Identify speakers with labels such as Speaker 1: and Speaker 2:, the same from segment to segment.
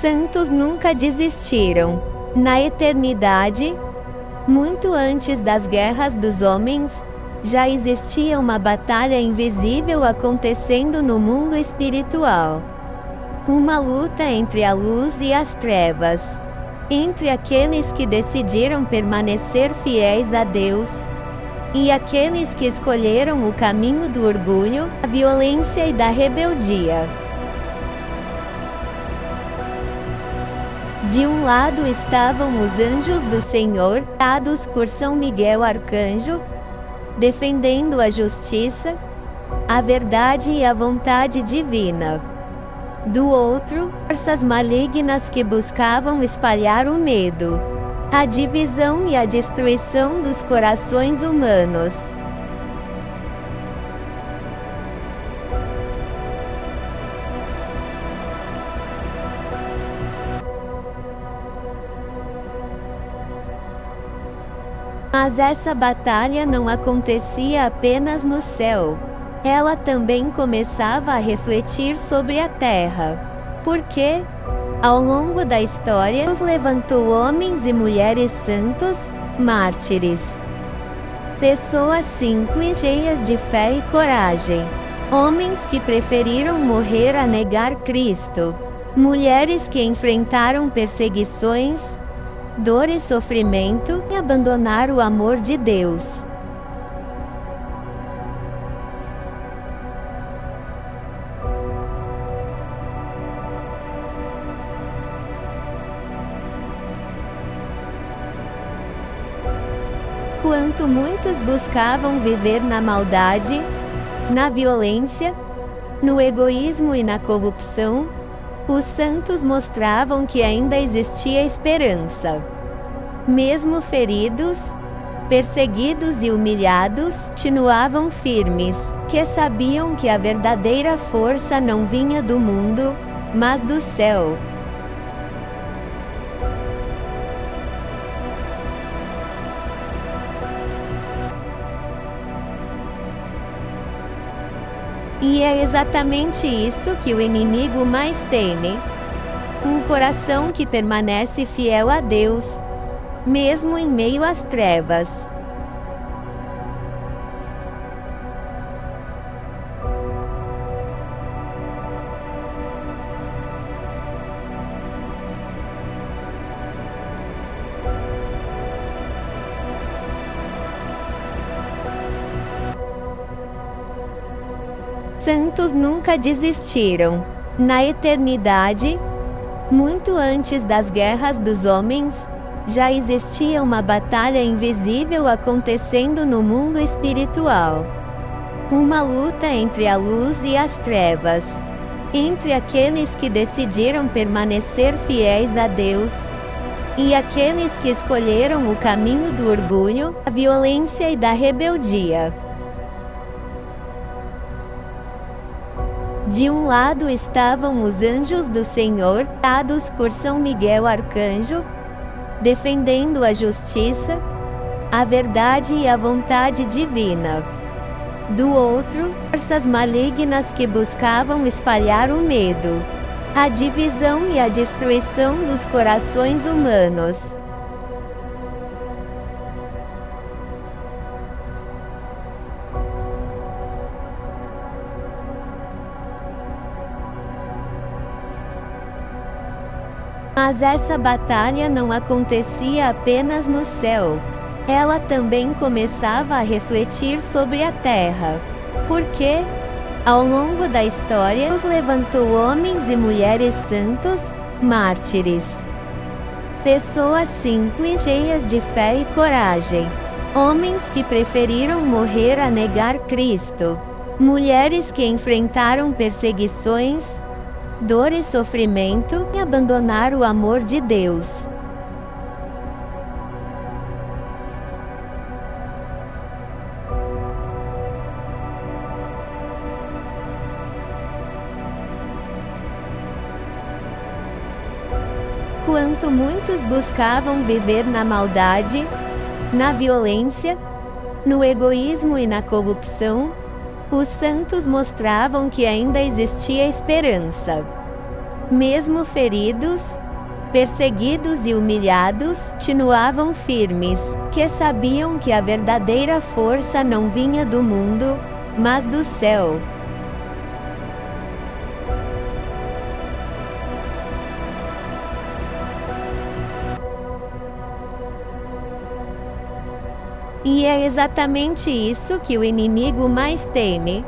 Speaker 1: Santos nunca desistiram. Na eternidade, muito antes das guerras dos homens, já existia uma batalha invisível acontecendo no mundo espiritual. Uma luta entre a luz e as trevas. Entre aqueles que decidiram permanecer fiéis a Deus e aqueles que escolheram o caminho do orgulho, da violência e da rebeldia. De um lado estavam os anjos do Senhor, dados por São Miguel Arcanjo, defendendo a justiça, a verdade e a vontade divina. Do outro, forças malignas que buscavam espalhar o medo, a divisão e a destruição dos corações humanos. Mas essa batalha não acontecia apenas no céu. Ela também começava a refletir sobre a terra. Porque, ao longo da história, Deus levantou homens e mulheres santos, mártires. Pessoas simples, cheias de fé e coragem. Homens que preferiram morrer a negar Cristo. Mulheres que enfrentaram perseguições, dor e sofrimento, e abandonar o amor de Deus. Quanto muitos buscavam viver na maldade, na violência, no egoísmo e na corrupção, os santos mostravam que ainda existia esperança. Mesmo feridos, perseguidos e humilhados, continuavam firmes, que sabiam que a verdadeira força não vinha do mundo, mas do céu. E é exatamente isso que o inimigo mais teme. Um coração que permanece fiel a Deus, mesmo em meio às trevas. Santos nunca desistiram. Na eternidade, muito antes das guerras dos homens, já existia uma batalha invisível acontecendo no mundo espiritual. Uma luta entre a luz e as trevas. Entre aqueles que decidiram permanecer fiéis a Deus e aqueles que escolheram o caminho do orgulho, da violência e da rebeldia. De um lado estavam os anjos do Senhor, dados por São Miguel Arcanjo, defendendo a justiça, a verdade e a vontade divina. Do outro, forças malignas que buscavam espalhar o medo, a divisão e a destruição dos corações humanos. Mas essa batalha não acontecia apenas no céu. Ela também começava a refletir sobre a terra. Porque, ao longo da história, Deus levantou homens e mulheres santos, mártires. Pessoas simples, cheias de fé e coragem. Homens que preferiram morrer a negar Cristo. Mulheres que enfrentaram perseguições, dor e sofrimento, e abandonar o amor de Deus. Quanto muitos buscavam viver na maldade, na violência, no egoísmo e na corrupção, os santos mostravam que ainda existia esperança. Mesmo feridos, perseguidos e humilhados, continuavam firmes, que sabiam que a verdadeira força não vinha do mundo, mas do céu. E é exatamente isso que o inimigo mais teme.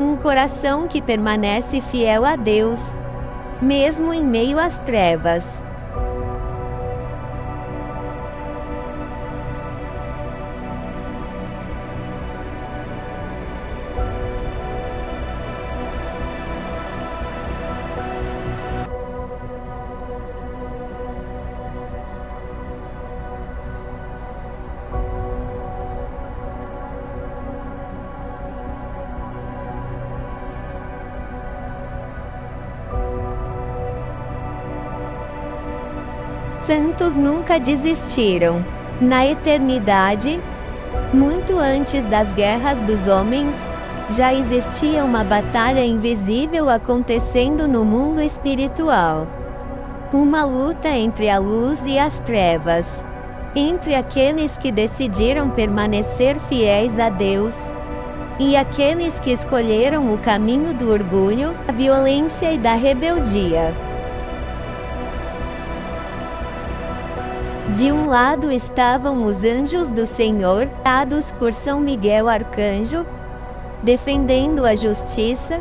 Speaker 1: Um coração que permanece fiel a Deus, mesmo em meio às trevas. Santos nunca desistiram. Na eternidade, muito antes das guerras dos homens, já existia uma batalha invisível acontecendo no mundo espiritual. Uma luta entre a luz e as trevas. Entre aqueles que decidiram permanecer fiéis a Deus e aqueles que escolheram o caminho do orgulho, da violência e da rebeldia. De um lado estavam os anjos do Senhor, dados por São Miguel Arcanjo, defendendo a justiça,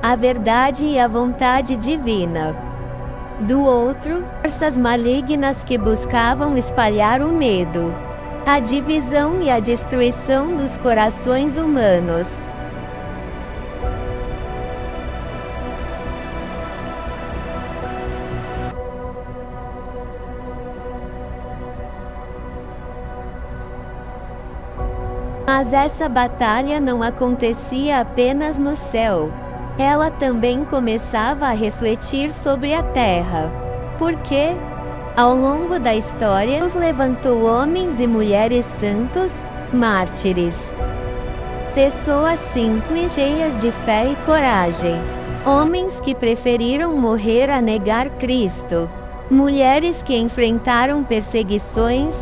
Speaker 1: a verdade e a vontade divina. Do outro, forças malignas que buscavam espalhar o medo, a divisão e a destruição dos corações humanos. Mas essa batalha não acontecia apenas no céu. Ela também começava a refletir sobre a terra. Porque, ao longo da história, Deus levantou homens e mulheres santos, mártires. Pessoas simples, cheias de fé e coragem. Homens que preferiram morrer a negar Cristo. Mulheres que enfrentaram perseguições,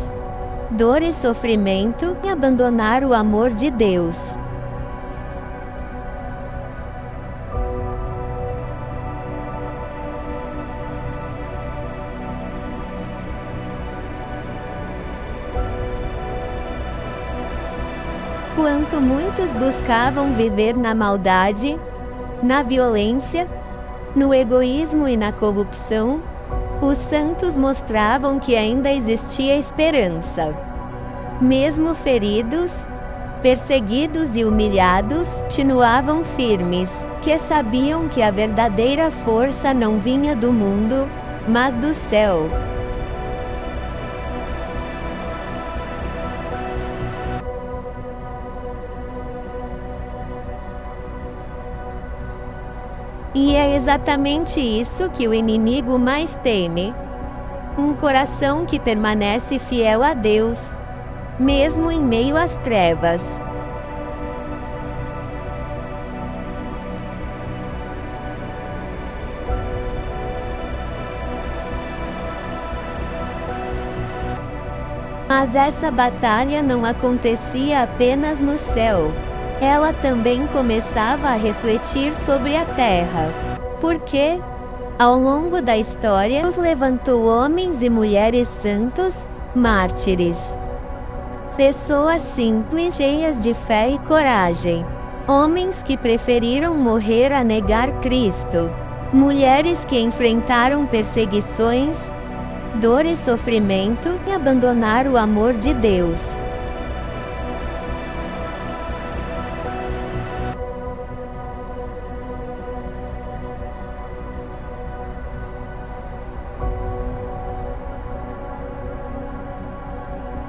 Speaker 1: dor e sofrimento, e abandonar o amor de Deus. Quanto muitos buscavam viver na maldade, na violência, no egoísmo e na corrupção, os santos mostravam que ainda existia esperança. Mesmo feridos, perseguidos e humilhados, continuavam firmes, que sabiam que a verdadeira força não vinha do mundo, mas do céu. E é exatamente isso que o inimigo mais teme. Um coração que permanece fiel a Deus, mesmo em meio às trevas. Mas essa batalha não acontecia apenas no céu. Ela também começava a refletir sobre a terra. Porque, ao longo da história, Deus levantou homens e mulheres santos, mártires. Pessoas simples, cheias de fé e coragem. Homens que preferiram morrer a negar Cristo. Mulheres que enfrentaram perseguições, dor e sofrimento, e abandonar o amor de Deus.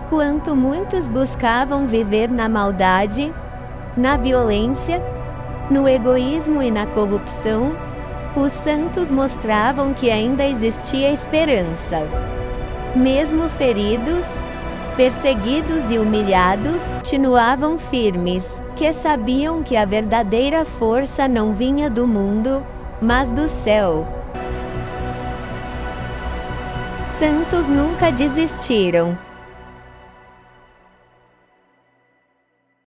Speaker 1: Quanto muitos buscavam viver na maldade, na violência, no egoísmo e na corrupção, os santos mostravam que ainda existia esperança. Mesmo feridos, perseguidos e humilhados, continuavam firmes, que sabiam que a verdadeira força não vinha do mundo, mas do céu. santos nunca desistiram.